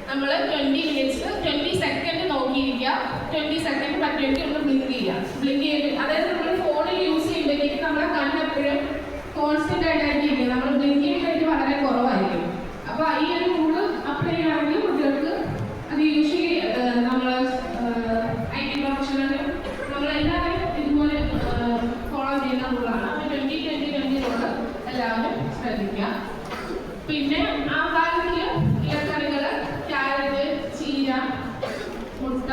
നമ്മൾ 20 minutes 20 second നോക്കിയിരിക്കുക. 20 second പറ്റുമെങ്കിൽ ഒന്ന് ബ്ലിങ്ക് ചെയ്യുക. ബ്ലിങ്ക് ചെയ്ത് അതായത് നമ്മൾ ഫോണിൽ യൂസ് ചെയ്യുമ്പോഴത്തേക്ക് നമ്മുടെ കണ്ണ് എപ്പോഴും കോൺസ്റ്റന്റ് ആയിട്ടായിരിക്കും. നമ്മൾ ബ്ലിങ്കിങ് റേറ്റ് വളരെ കുറവായിരിക്കും. അപ്പോൾ ഈ ഒരു റൂള് അപ്ലൈ ചെയ്യുകയാണെങ്കിൽ കുട്ടികൾക്ക് അത് യൂഷ്വലി നമ്മൾ IT പ്രൊഫഷണലും നമ്മളെല്ലാവരും ഇതുപോലെ ഫോളോ ചെയ്യുന്ന റൂളാണ്. അപ്പോൾ 20-20-20 റൂള് എല്ലാവരും ശ്രദ്ധിക്കുക. പിന്നെ ആ കാലത്തിൽ ഇലക്കറികൾ, ക്യാരറ്റ്, ചീര, മുട്ട,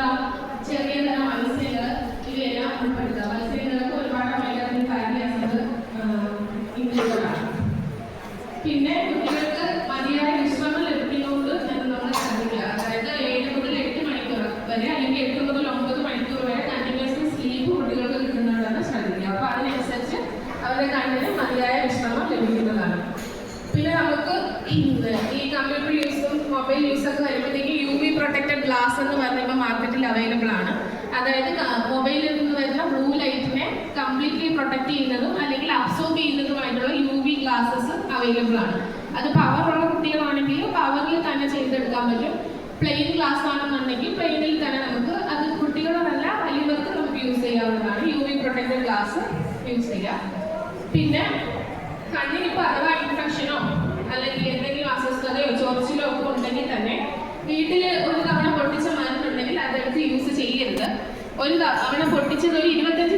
ചെറിയ തരം മത്സ്യങ്ങൾ ഇവയെല്ലാം ഉൾപ്പെടുത്തുക. മത്സ്യങ്ങൾക്ക് ഒരുപാട് വൈറ്റമിൻ ഫാറ്റി ആസിഡ് ഇൻക്ലൂഡാണ്. പിന്നെ കുട്ടികൾക്ക് മതിയായ വിശ്രമം ലഭിക്കുന്നുണ്ട് എന്ന് നമ്മൾ ശ്രദ്ധിക്കുക. അതായത് 7 മുതൽ 8 മണിക്കൂർ വരെ അല്ലെങ്കിൽ 8 മുതൽ 9 മണിക്കൂർ വരെ കണ്ടിന്യൂസ്ലി സ്ലീപ്പ് കുട്ടികൾക്ക് കിട്ടുന്നുണ്ടെന്ന് ശ്രദ്ധിക്കുക. അപ്പോൾ അതിനനുസരിച്ച് അവരുടെ കണ്ണിന് മതിയായ വിശ്രമം ലഭിക്കുന്നതാണ്. പിന്നെ നമുക്ക് ഈ കമ്പ്യൂട്ടർ യൂസും മൊബൈൽ യൂസൊക്കെ വരുമ്പോഴത്തേക്ക് UV പ്രൊട്ടക്റ്റഡ് ഗ്ലാസ് എന്ന് പറയുമ്പോൾ മാർക്കറ്റിൽ അവൈലബിൾ ആണ്. അതായത് മൊബൈലിൽ നിന്ന് വരുന്ന ബ്ലൂ ലൈറ്റിനെ കംപ്ലീറ്റ്ലി പ്രൊട്ടക്ട് ചെയ്യുന്നതും അല്ലെങ്കിൽ അബ്സോർബ് ചെയ്യുന്നതുമായിട്ടുള്ള UV ഗ്ലാസസ് അവൈലബിൾ ആണ്. അത് പവറുള്ള കുട്ടികളാണെങ്കിൽ പവറിൽ തന്നെ ചെയ്തെടുക്കാൻ പറ്റും. പ്ലെയിൻ ഗ്ലാസ് ആണെന്നുണ്ടെങ്കിൽ പ്ലെയിനിൽ തന്നെ നമുക്ക് അത് കുട്ടികളോടല്ല വലിയവർക്ക് നമുക്ക് യൂസ് ചെയ്യാവുന്നതാണ്. UV പ്രൊട്ടക്റ്റഡ് ഗ്ലാസ് യൂസ് ചെയ്യുക. പിന്നെ കണ്ണിനിപ്പോൾ അഥവാ ഇൻഫെക്ഷനോ അല്ലെങ്കിൽ എന്തെങ്കിലും അസ്വസ്ഥതയോ ചൊറിച്ചിലോ ഒക്കെ ഉണ്ടെങ്കിൽ തന്നെ വീട്ടിൽ ഒരു തവണ പൊട്ടിച്ച മരുന്നുണ്ടെങ്കിൽ അതെടുത്ത് യൂസ് ചെയ്യരുത്. ഒരു തവണ പൊട്ടിച്ചത് ഒരു 25